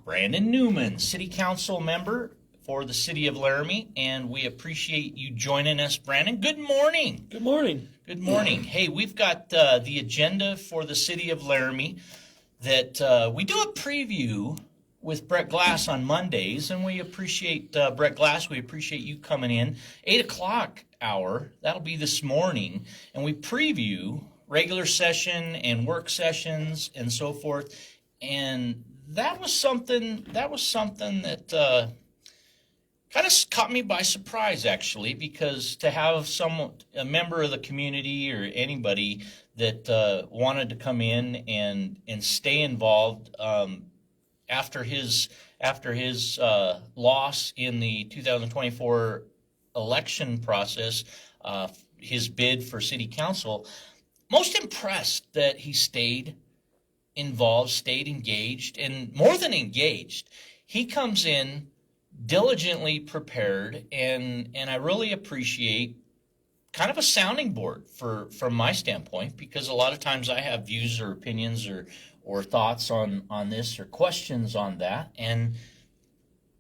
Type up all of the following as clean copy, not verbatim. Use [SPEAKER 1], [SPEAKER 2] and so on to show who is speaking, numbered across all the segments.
[SPEAKER 1] Brandon Newman, City Council member for the City of Laramie, and we appreciate you joining us, Brandon. Good morning.
[SPEAKER 2] Good morning.
[SPEAKER 1] Good morning. Hey, we've got the agenda for the City of Laramie that we do a preview with Brett Glass on Mondays, and we appreciate Brett Glass. We appreciate you coming in. 8 o'clock hour, that'll be this morning, and we preview regular session and work sessions and so forth. And that was something that kind of caught me by surprise, actually, because to have a member of the community or anybody that wanted to come in and stay involved after his loss in the 2024 election process, his bid for city council, most impressed that he stayed involved, stayed engaged, and more than engaged, he comes in diligently prepared, and I really appreciate kind of a sounding board from my standpoint, because a lot of times I have views or opinions or thoughts on this or questions on that. And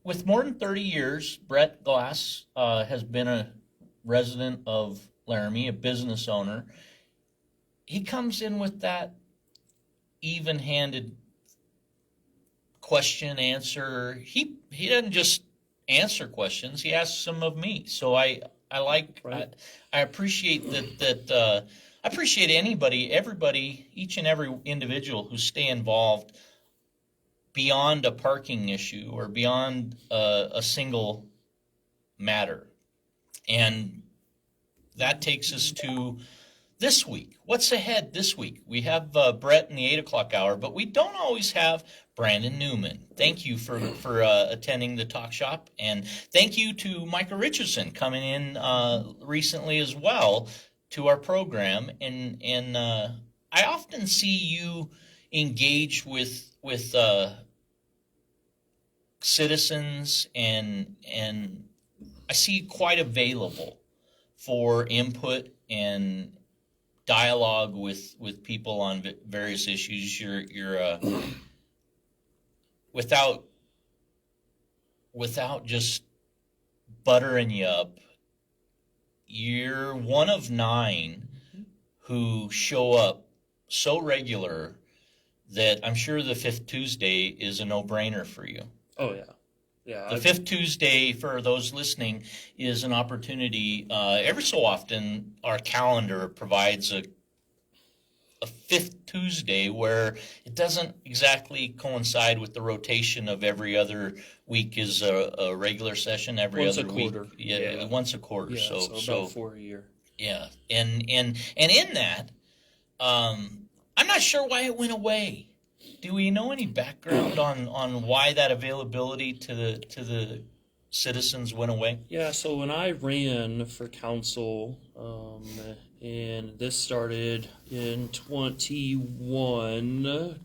[SPEAKER 1] with more than 30 years, Brett Glass has been a resident of Laramie, a business owner. He comes in with that even-handed question answer. He doesn't just answer questions, he asks them of me. So I appreciate that I appreciate everybody, each and every individual who stay involved beyond a parking issue or beyond a single matter. And that takes us to this week. What's ahead this week? We have Brett in the 8 o'clock hour, but we don't always have Brandon Newman. Thank you for attending the talk shop, and thank you to Micah Richardson coming in recently as well to our program. And I often see you engage with citizens, and I see you quite available for input and dialogue with people on various issues. You're without just buttering you up, you're one of 9 who show up so regular that I'm sure the fifth Tuesday is a no-brainer for you.
[SPEAKER 2] Oh, yeah. Yeah.
[SPEAKER 1] The fifth Tuesday, for those listening, is an opportunity. Every so often, our calendar provides a fifth Tuesday where it doesn't exactly coincide with the rotation of every other week is a regular session every
[SPEAKER 2] Once
[SPEAKER 1] other
[SPEAKER 2] a
[SPEAKER 1] week.
[SPEAKER 2] quarter.
[SPEAKER 1] Yeah, once a quarter.
[SPEAKER 2] Yeah, so about 4 a year.
[SPEAKER 1] Yeah, and in that, I'm not sure why it went away. Do we know any background on why that availability to the citizens went away?
[SPEAKER 2] Yeah, so when I ran for council, and this started in 21,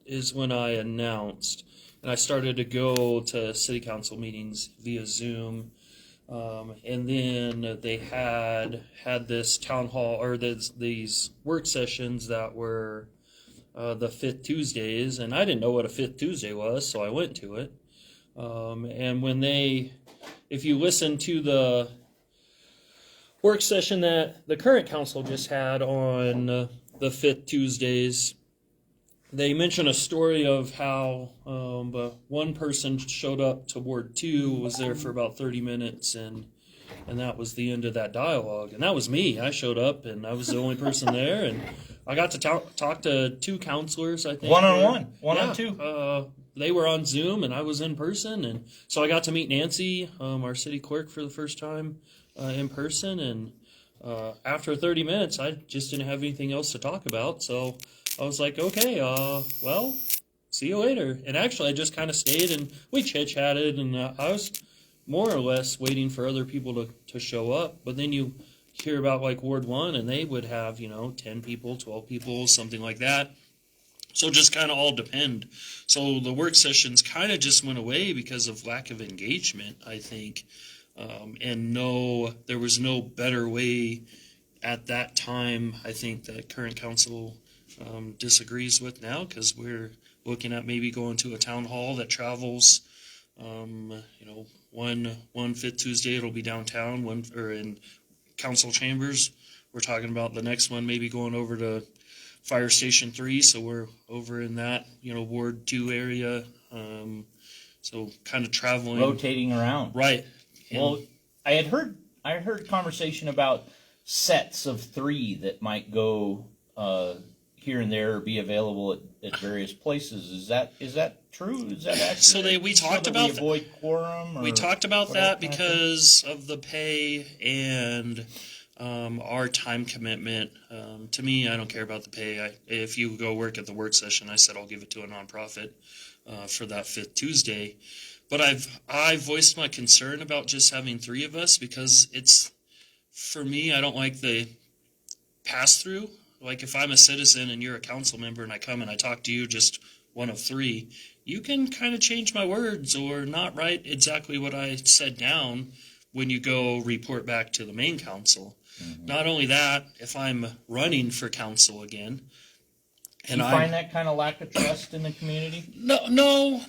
[SPEAKER 2] is when I announced, and I started to go to city council meetings via Zoom, and then they had this town hall, or these work sessions that were the fifth Tuesdays, and I didn't know what a fifth Tuesday was, so I went to it. And if you listen to the work session that the current council just had on the fifth Tuesdays, they mention a story of how one person showed up to Ward 2, was there for about 30 minutes, and that was the end of that dialogue. And that was me. I showed up, and I was the only person there, and I got to talk to 2 counselors, I think.
[SPEAKER 1] One-on-one, on 2.
[SPEAKER 2] They were on Zoom, and I was in person, and so I got to meet Nancy, our city clerk, for the first time in person. And after 30 minutes, I just didn't have anything else to talk about, so I was like, okay, well, see you later. And actually, I just kind of stayed, and we chit-chatted, and I was more or less waiting for other people to show up. But then you hear about like Ward 1, and they would have 10 people, 12 people, something like that. So just kind of all depend. So the work sessions kind of just went away because of lack of engagement, I think. And there was no better way at that time. I think that current council disagrees with now, because looking at maybe going to a town hall that travels. One fifth Tuesday it'll be downtown, one or in council chambers. We're talking about the next one maybe going over to Fire Station 3, so we're over in that, Ward 2 area. So kind of traveling,
[SPEAKER 1] rotating around.
[SPEAKER 2] right?
[SPEAKER 1] Well, I heard conversation about sets of 3 that might go here and there, or be available at various places. Is that true? Is that accurate?
[SPEAKER 2] So we talked
[SPEAKER 1] that
[SPEAKER 2] about
[SPEAKER 1] we avoid quorum.
[SPEAKER 2] we talked about
[SPEAKER 1] whatever
[SPEAKER 2] that
[SPEAKER 1] kind of
[SPEAKER 2] because of the pay and our time commitment. To me, I don't care about the pay. If you go work at the work session, I said I'll give it to a nonprofit for that 5th Tuesday. But I voiced my concern about just having 3 of us because for me, I don't like the pass through. Like if I'm a citizen and you're a council member and I come and I talk to you, just one of 3, you can kind of change my words or not write exactly what I said down when you go report back to the main council. Mm-hmm. Not only that, if I'm running for council again, and
[SPEAKER 1] you find that kind of lack of trust in the community?
[SPEAKER 2] No,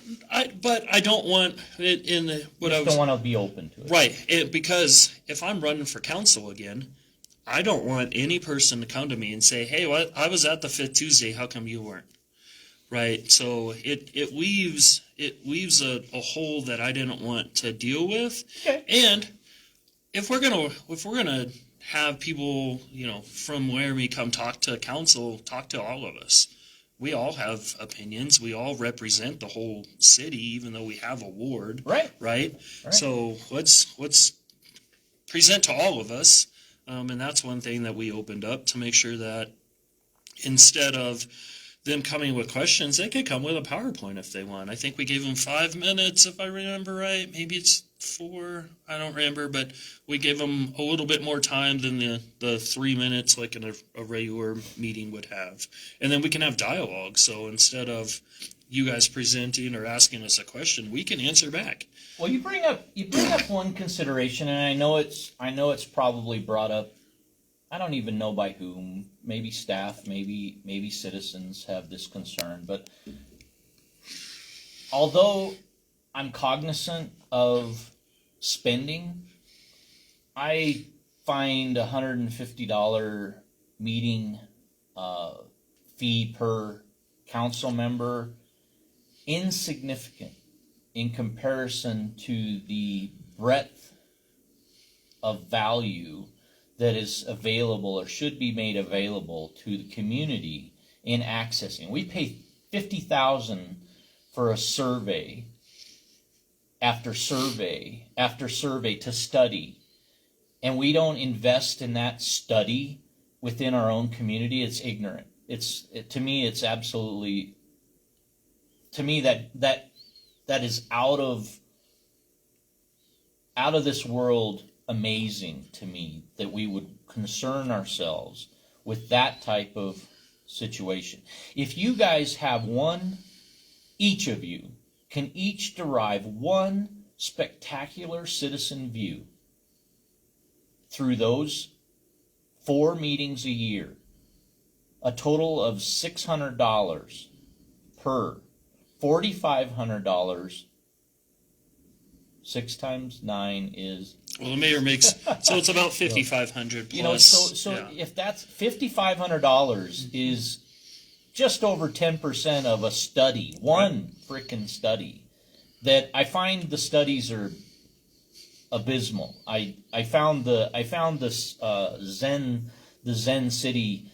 [SPEAKER 2] but I don't want it in the what I
[SPEAKER 1] don't want to be open to it,
[SPEAKER 2] right? Because if I'm running for council again, I don't want any person to come to me and say, "Hey, I was at the 5th Tuesday. How come you weren't?" Right? So it leaves a hole that I didn't want to deal with.
[SPEAKER 1] Okay.
[SPEAKER 2] And if we're gonna have people, from Laramie come talk to council, talk to all of us. We all have opinions. We all represent the whole city, even though we have a ward. Right. So let's present to all of us. And that's one thing that we opened up to make sure that instead of them coming with questions, they could come with a PowerPoint if they want. I think we gave them 5 minutes, if I remember right. Maybe it's 4. I don't remember, but we gave them a little bit more time than the 3 minutes like a regular meeting would have. And then we can have dialogue. So instead of you guys presenting or asking us a question, we can answer back.
[SPEAKER 1] Well, you bring up one consideration, and I know it's probably brought up. I don't even know by whom. Maybe staff, maybe citizens have this concern. But although I'm cognizant of spending, I find $150 meeting fee per council member insignificant in comparison to the breadth of value that is available or should be made available to the community in accessing. We pay $50,000 for a survey after survey after survey to study, and we don't invest in that study within our own community. It's ignorant. To me, it's absolutely. To me, that is out of this world. Amazing to me that we would concern ourselves with that type of situation. If you guys have each of you can each derive one spectacular citizen view through those 4 meetings a year, a total of $600 per, $4,500. 6 times 9 is.
[SPEAKER 2] Well, the mayor makes so it's about $5,500 plus.
[SPEAKER 1] So if that's $5,500 is just over 10% of a study, one frickin' study. That I find the studies are abysmal. I found this Zen City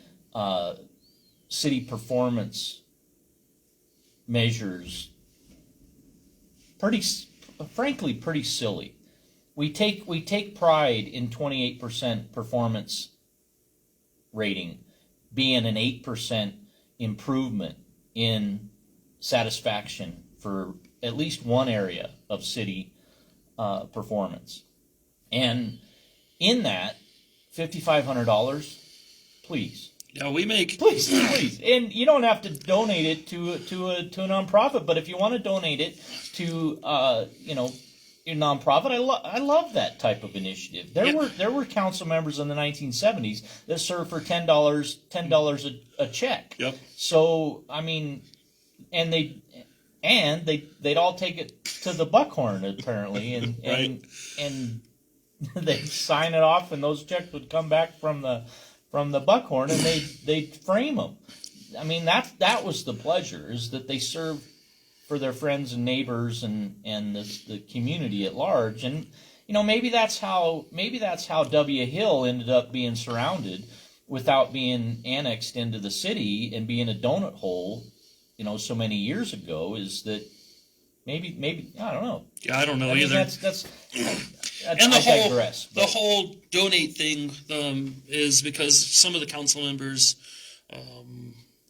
[SPEAKER 1] city performance measures frankly pretty silly. We take pride in 28% performance rating being an 8% improvement in satisfaction for at least one area of city performance. And in that, $5,500, please.
[SPEAKER 2] Yeah, we make
[SPEAKER 1] please, and you don't have to donate it to a nonprofit, but if you want to donate it to your nonprofit, I love that type of initiative. There were council members in the 1970s that served for $10 a check.
[SPEAKER 2] Yep.
[SPEAKER 1] So I mean, and they'd all take it to the Buckhorn apparently, and
[SPEAKER 2] Right.
[SPEAKER 1] and they'd sign it off, and those checks would come back from the Buckhorn, and they'd frame them. I mean, that was the pleasure, is that they served for their friends and neighbors and the community at large. And maybe that's how W Hill ended up being surrounded without being annexed into the city and being a donut hole, so many years ago, is that maybe I don't know.
[SPEAKER 2] Yeah, I don't know
[SPEAKER 1] I mean,
[SPEAKER 2] either.
[SPEAKER 1] that's
[SPEAKER 2] And the
[SPEAKER 1] I
[SPEAKER 2] whole
[SPEAKER 1] digress,
[SPEAKER 2] the whole donate thing is because some of the council members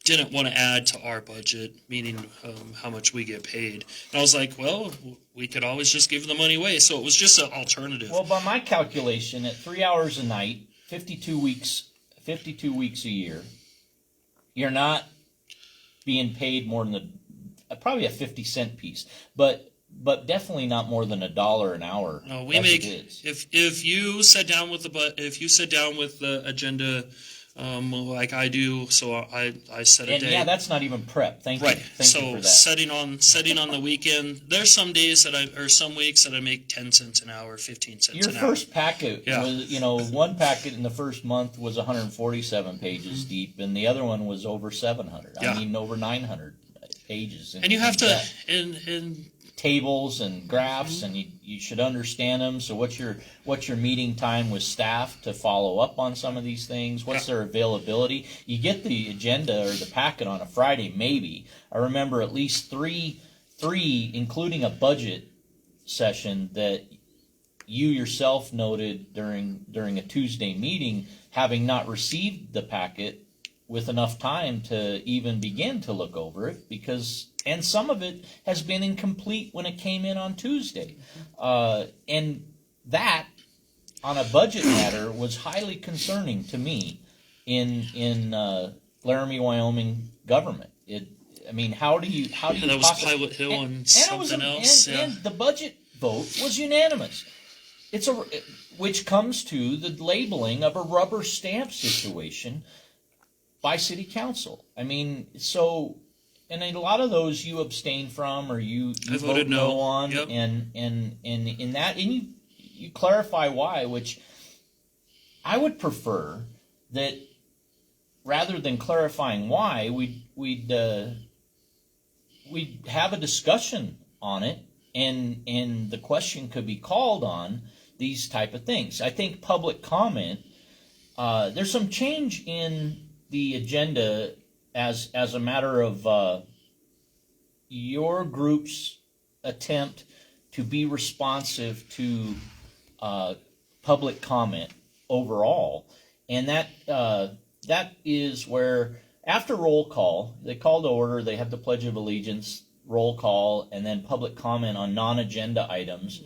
[SPEAKER 2] didn't want to add to our budget, meaning how much we get paid. And I was like, well, we could always just give the money away. So it was just an alternative.
[SPEAKER 1] Well, by my calculation, at 3 hours a night, 52 weeks a year, you're not being paid more than probably a 50-cent piece, but definitely not more than $1 an hour.
[SPEAKER 2] No, we make if you sit down with the agenda like I do, so I set a
[SPEAKER 1] And
[SPEAKER 2] day.
[SPEAKER 1] yeah, that's not even prep. Thank you.
[SPEAKER 2] Right.
[SPEAKER 1] Thank you for that.
[SPEAKER 2] setting on the weekend. There's some days some weeks that I make 10 cents an hour, 15 cents
[SPEAKER 1] Your
[SPEAKER 2] an hour.
[SPEAKER 1] first packet
[SPEAKER 2] Yeah.
[SPEAKER 1] was, one packet in the first month was 147 pages deep, and the other one was over 700.
[SPEAKER 2] Yeah.
[SPEAKER 1] I mean, over 900 pages.
[SPEAKER 2] And you have to
[SPEAKER 1] that.
[SPEAKER 2] and
[SPEAKER 1] Tables and graphs, and you should understand them. So what's your meeting time with staff to follow up on some of these things? What's their availability? You get the agenda or the packet on a Friday, maybe. I remember at least three, including a budget session, that you yourself noted during a Tuesday meeting, having not received the packet with enough time to even begin to look over it, and some of it has been incomplete when it came in on Tuesday. And that, on a budget matter, was highly concerning to me in Laramie, Wyoming government. How do you
[SPEAKER 2] and that was Pilot Hill and something else.
[SPEAKER 1] And the budget vote was unanimous. Which comes to the labeling of a rubber stamp situation by city council. And a lot of those you abstain from, or you voted no on,
[SPEAKER 2] yep.
[SPEAKER 1] and in that, and you clarify why, which I would prefer that rather than clarifying why, we'd have a discussion on it, and the question could be called on these type of things. I think public comment. There's some change in the agenda as a matter of your group's attempt to be responsive to public comment overall, and that is where, after roll call, they call to order, they have the Pledge of Allegiance, roll call, and then public comment on non-agenda items,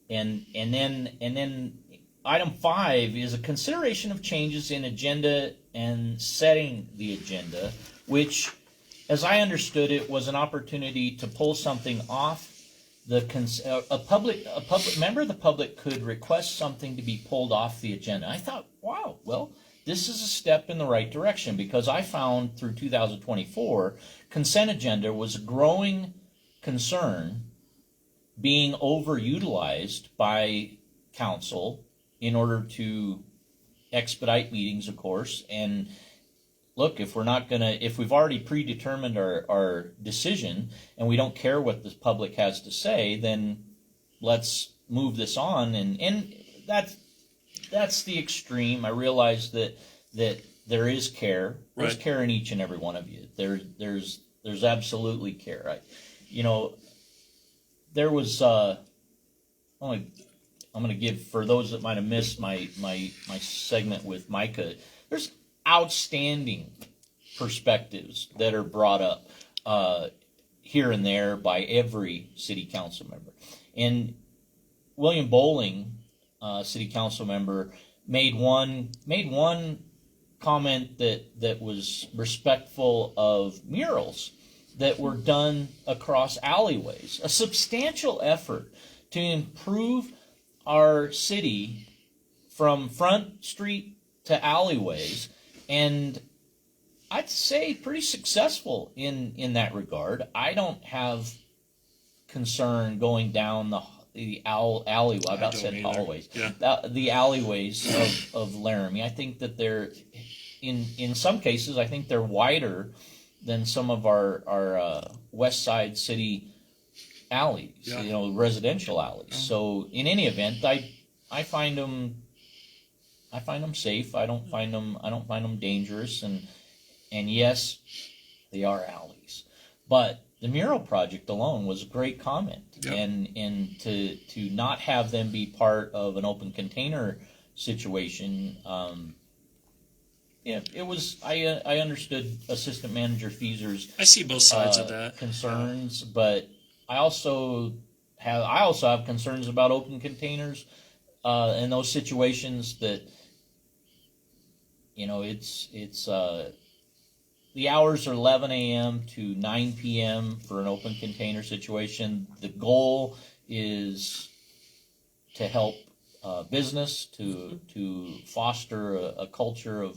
[SPEAKER 1] and then item 5 is a consideration of changes in agenda and setting the agenda, which, as I understood it, was an opportunity to pull something off a public member of the public could request something to be pulled off the agenda. I thought, wow, well, this is a step in the right direction, because I found through 2024 consent agenda was a growing concern, being overutilized by council in order to expedite meetings, of course. And look, if we've already predetermined our decision and we don't care what the public has to say, then let's move this on. And that's the extreme. I realize that there is care. There's care in each and every one of you. There's absolutely care. There was I'm going to give, for those that might have missed my segment with Micah, there's outstanding perspectives that are brought up here and there by every city council member. And William Bowling, city council member, made one comment that was respectful of murals that were done across alleyways. A substantial effort to improve our city from Front Street to alleyways. And I'd say pretty successful in that regard. I don't have concern going down the alleyway. I about
[SPEAKER 2] don't
[SPEAKER 1] said
[SPEAKER 2] either.
[SPEAKER 1] hallways.
[SPEAKER 2] Yeah.
[SPEAKER 1] The alleyways of Laramie. I think that they're in some cases. I think they're wider than some of our west side city alleys.
[SPEAKER 2] Yeah.
[SPEAKER 1] You know, residential alleys.
[SPEAKER 2] Yeah.
[SPEAKER 1] So in any event, I find them. I find them safe. I don't find them dangerous. And yes, they are alleys. But the mural project alone was a great comment.
[SPEAKER 2] Yeah.
[SPEAKER 1] And to not have them be part of an open container situation, it was. I understood Assistant Manager Feaser's
[SPEAKER 2] I see both sides of that.
[SPEAKER 1] concerns, but I also have concerns about open containers in those situations that. You know, it's the hours are 11 a.m. to 9 p.m. for an open container situation. The goal is to help business, to foster a culture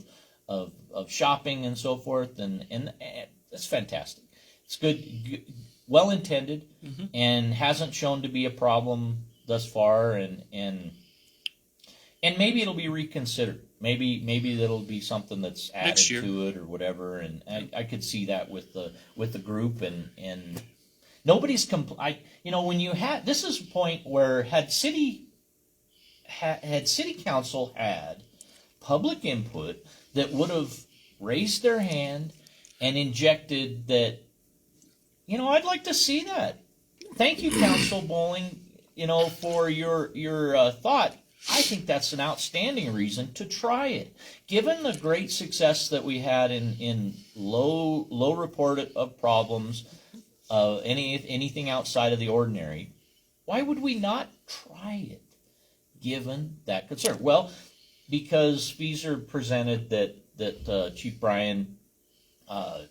[SPEAKER 1] of shopping and so forth, and it's fantastic. It's good, well intended, and hasn't shown to be a problem thus far, and maybe it'll be reconsidered. Maybe that'll be something that's added to it or whatever, and I could see that with the group and nobody's when you had this is a point where had city council had public input that would have raised their hand and injected that, I'd like to see that. Thank you, Council Bowling, for your thought. I think that's an outstanding reason to try it. Given the great success that we had in low report of problems, anything outside of the ordinary, why would we not try it, given that concern? Well, because Feaser presented that Chief Bryan, like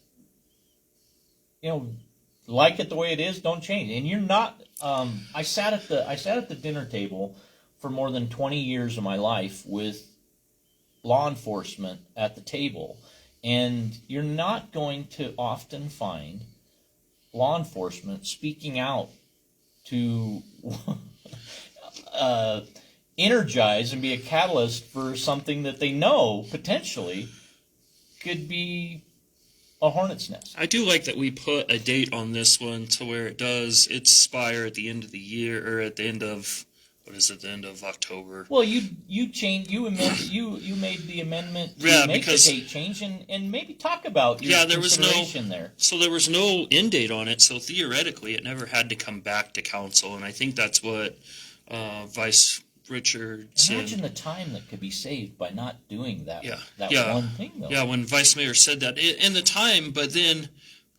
[SPEAKER 1] it the way it is, don't change. And you're not. I sat at the dinner table for more than 20 years of my life with law enforcement at the table, and you're not going to often find law enforcement speaking out to energize and be a catalyst for something that they know potentially could be a hornet's nest.
[SPEAKER 2] I do like that we put a date on this one to where it does expire at the end of the year, or at the end of the end of October.
[SPEAKER 1] Well, you made the amendment to make the date change and maybe talk about your consideration there.
[SPEAKER 2] So there was no end date on it. So theoretically, it never had to come back to council, and I think that's what Vice Richardson.
[SPEAKER 1] Imagine the time that could be saved by not doing that. One thing, though.
[SPEAKER 2] Yeah, when Vice Mayor said that, and the time, but then,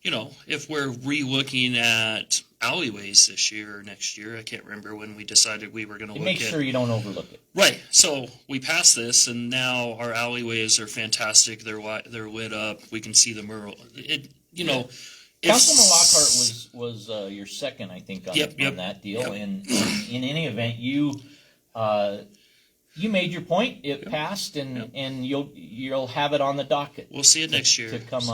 [SPEAKER 2] if we're re-looking at alleyways this year or next year, I can't remember when we decided we were going to look at.
[SPEAKER 1] Make sure you don't overlook it.
[SPEAKER 2] Right. So we passed this, and now our alleyways are fantastic. They're lit up. We can see the mural.
[SPEAKER 1] Councilman Lockhart was your second, I think, on that deal. And in any event, you made your point. It passed, and you'll have it on the docket.
[SPEAKER 2] We'll see it next year
[SPEAKER 1] to come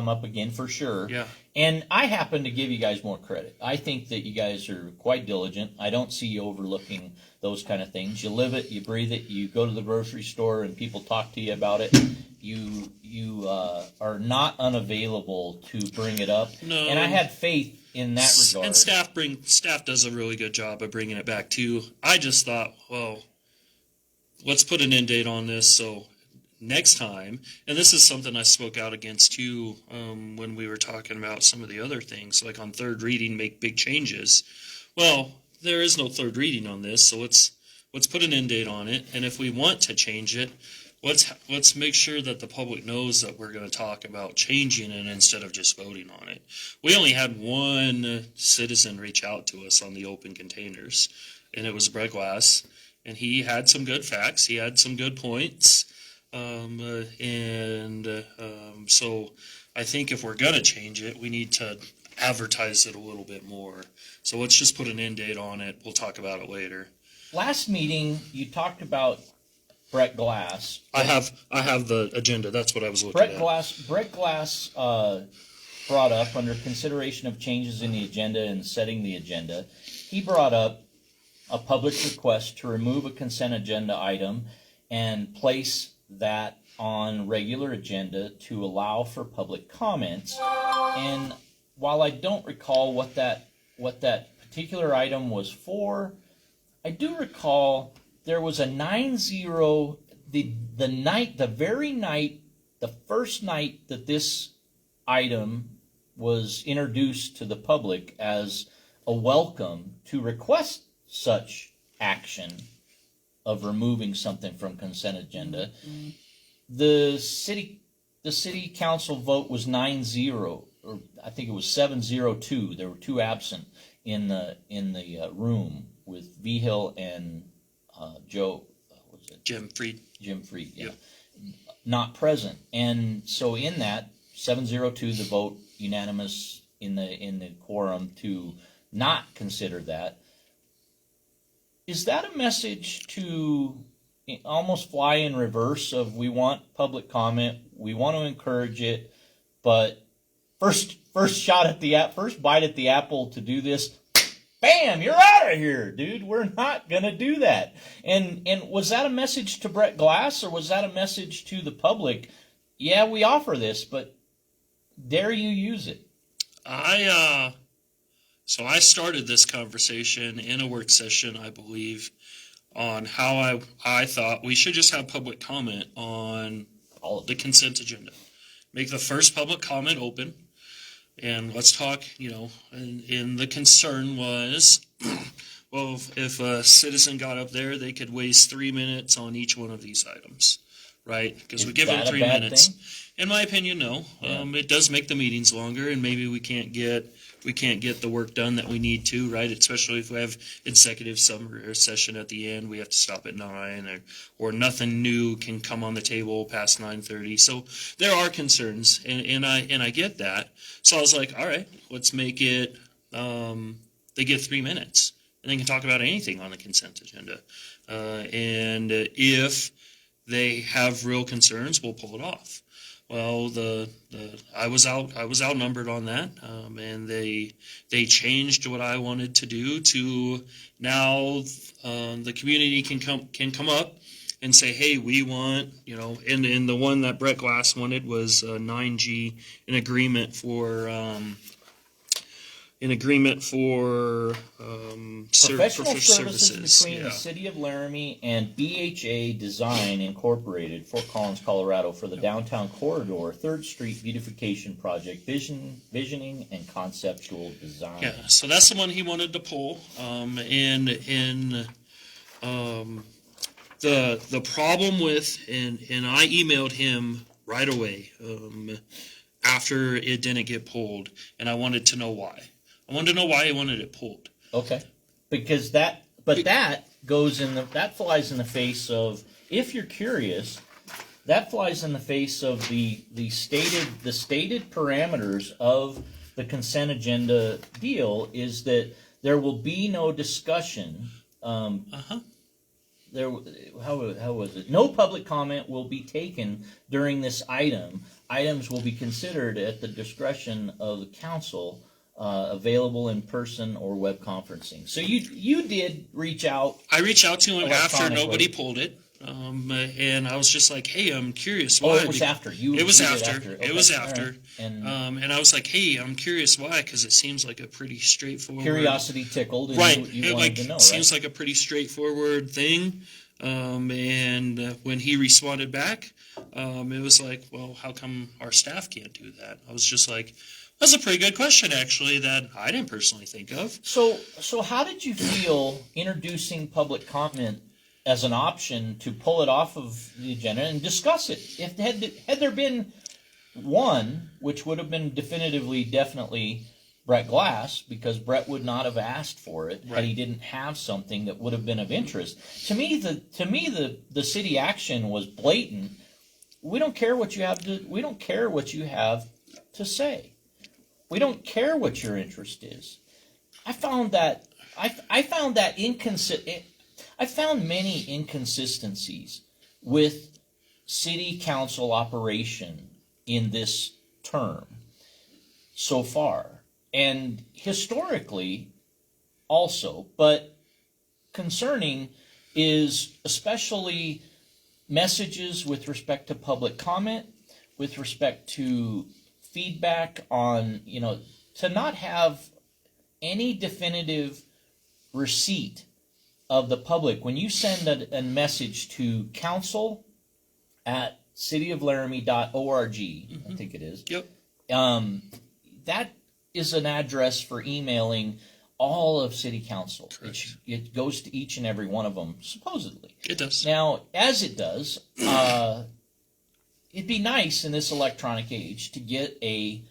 [SPEAKER 1] up again for sure.
[SPEAKER 2] Yeah.
[SPEAKER 1] And I happen to give you guys more credit. I think that you guys are quite diligent. I don't see you overlooking those kind of things. You live it, you breathe it. You go to the grocery store and people talk to you about it. You are not unavailable to bring it up.
[SPEAKER 2] No.
[SPEAKER 1] And I had faith in that regard.
[SPEAKER 2] And staff does a really good job of bringing it back too. I just thought, well, let's put an end date on this so next time, and this is something I spoke out against too when we were talking about some of the other things, like on third reading, make big changes. Well, there is no third reading on this, so let's put an end date on it, and if we want to change it, let's make sure that the public knows that we're going to talk about changing it instead of just voting on it. We only had one citizen reach out to us on the open containers, and it was Brett Glass, and he had some good facts. He had some good points. So I think if we're going to change it, we need to advertise it a little bit more. So let's just put an end date on it. We'll talk about it later.
[SPEAKER 1] Last meeting, you talked about Brett Glass.
[SPEAKER 2] I have the agenda. That's what I was looking at.
[SPEAKER 1] Brett Glass brought up, under consideration of changes in the agenda and setting the agenda, he brought up a public request to remove a consent agenda item and place that on regular agenda to allow for public comments. And while I don't recall what that particular item was for, I do recall there was a 9-0 the first night that this item was introduced to the public as a welcome to request such action of removing something from consent agenda. Mm-hmm. The city council vote was 9-0, or I think it was 7-0-2. There were two absent in the room with Vigil and Joe. What was it?
[SPEAKER 2] Jim Freed.
[SPEAKER 1] Jim Freed. Yeah.
[SPEAKER 2] Yep.
[SPEAKER 1] Not present, and so in that 7-0-2, the vote unanimous in the quorum to not consider that. Is that a message to almost fly in reverse of, we want public comment, we want to encourage it, but first bite at the apple to do this, bam, you're out of here, dude. We're not gonna do that. And was that a message to Brett Glass, or was that a message to the public? Yeah, we offer this, but dare you use it?
[SPEAKER 2] So I started this conversation in a work session, I believe, on how I thought we should just have public comment on all of the consent agenda. Make the first public comment open, and let's talk, and the concern was, well, if a citizen got up there, they could waste 3 minutes on each one of these items, right? Because we give them 3 minutes.
[SPEAKER 1] Thing?
[SPEAKER 2] In my opinion, no. Yeah. It does make the meetings longer, and maybe we can't get the work done that we need to, right? Especially if we have executive summer session at the end, we have to stop at 9, or nothing new can come on the table past 9:30. So there are concerns, and I get that. So I was like, all right, let's make it. They get 3 minutes, and they can talk about anything on the consent agenda. And if they have real concerns, we'll pull it off. Well, I was outnumbered on that, and they changed what I wanted to do to now the community can come up and say, hey, we want, and the one that Brett Glass wanted was 9G, an agreement for
[SPEAKER 1] professional services between the City of Laramie and BHA Design Incorporated, Fort Collins, Colorado, for the downtown corridor 3rd Street beautification project, visioning and conceptual design.
[SPEAKER 2] Yeah, so that's the one he wanted to pull, and the problem with, and I emailed him right away after it didn't get pulled, and I wanted to know why. I wanted to know why he wanted it pulled.
[SPEAKER 1] Okay, because that flies in the face of, if you're curious, that flies in the face of the stated parameters of the consent agenda deal, is that there will be no discussion. How was it? No public comment will be taken during this item. Items will be considered at the discretion of the council. Available in person or web conferencing. So you did reach out.
[SPEAKER 2] I reached out to him after nobody pulled it, and I was just like, "Hey, I'm curious why."
[SPEAKER 1] Oh, it was after you.
[SPEAKER 2] It was after.
[SPEAKER 1] Okay.
[SPEAKER 2] It was after.
[SPEAKER 1] Right. And
[SPEAKER 2] I was like, "Hey, I'm curious why," because it seems like a pretty straightforward.
[SPEAKER 1] Curiosity tickled, and
[SPEAKER 2] right?
[SPEAKER 1] You wanted to know.
[SPEAKER 2] Seems like a pretty straightforward thing. And when he responded back, it was like, "Well, how come our staff can't do that?" I was just like, that's a pretty good question, actually, that I didn't personally think of.
[SPEAKER 1] So how did you feel introducing public comment as an option to pull it off of the agenda and discuss it? If had there been one, which would have been definitely Brett Glass, because Brett would not have asked for it had he didn't have something that would have been of interest. To me, the city action was blatant. We don't care what you have to say. We don't care what your interest is. I found many inconsistencies with city council operation in this term so far, and historically also, but concerning is especially messages with respect to public comment, with respect to feedback on, to not have any definitive receipt of the public. When you send a message to council at cityoflaramie.org, I think it is,
[SPEAKER 2] Yep.
[SPEAKER 1] that is an address for emailing all of city council. It goes to each and every one of them, supposedly.
[SPEAKER 2] It does.
[SPEAKER 1] Now, as it does, it'd be nice in this electronic age to get a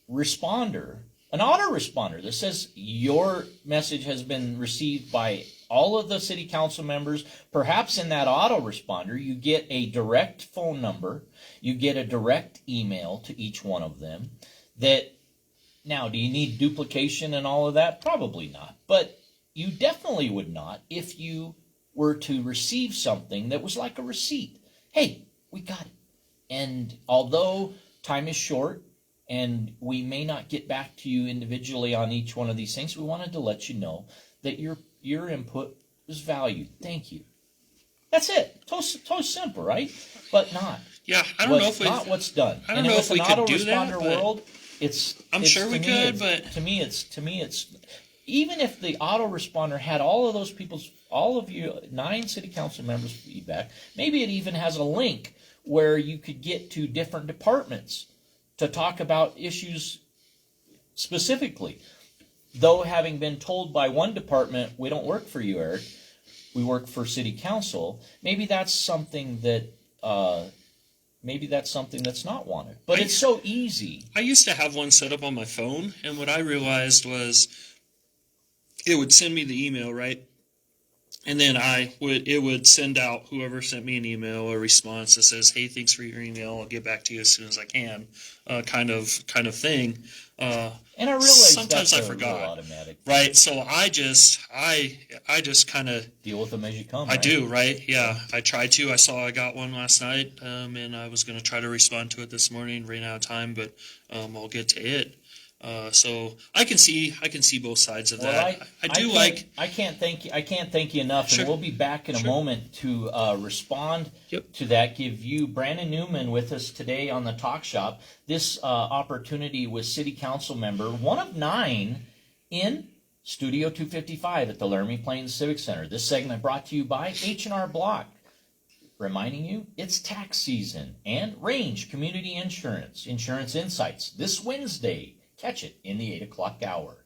[SPEAKER 1] responder, an autoresponder that says your message has been received by all of the city council members. Perhaps in that autoresponder, you get a direct phone number, you get a direct email to each one of them. Now, do you need duplication and all of that? Probably not. But you definitely would not if you were to receive something that was like a receipt. Hey, we got it. And although time is short and we may not get back to you individually on each one of these things, we wanted to let you know that your input was valued. Thank you. That's it. Totally simple, right? But not.
[SPEAKER 2] Yeah, I don't know if
[SPEAKER 1] not what's done.
[SPEAKER 2] I don't know if we could do that. But
[SPEAKER 1] World,
[SPEAKER 2] I'm sure we could, but
[SPEAKER 1] to me, it's even if the autoresponder had all of you 9 city council members' feedback, maybe it even has a link where you could get to different departments to talk about issues specifically. Though having been told by one department, we don't work for you, Eric, we work for city council, maybe that's something that's not wanted. But it's so easy.
[SPEAKER 2] I used to have one set up on my phone, and what I realized was it would send me the email, right? And then it would send out whoever sent me an email a response that says, "Hey, thanks for your email. I'll get back to you as soon as I can," kind of thing.
[SPEAKER 1] And I realize
[SPEAKER 2] sometimes
[SPEAKER 1] that's
[SPEAKER 2] I forgot,
[SPEAKER 1] automatic,
[SPEAKER 2] right? So I just kind of
[SPEAKER 1] deal with them as you come.
[SPEAKER 2] I do, right? Yeah, I tried to. I got one last night, and I was going to try to respond to it this morning. Ran out of time, but I'll get to it. So I can see both sides of that.
[SPEAKER 1] I can't thank you enough,
[SPEAKER 2] Sure.
[SPEAKER 1] and we'll be back in a moment to respond to that. Give you Brandon Newman with us today on the Talk Shop. This opportunity with City Council member, one of 9 in Studio 255 at the Laramie Plains Civic Center. This segment brought to you by H&R Block, reminding you it's tax season, and Range Community Insurance Insights this Wednesday. Catch it in the 8 o'clock hour.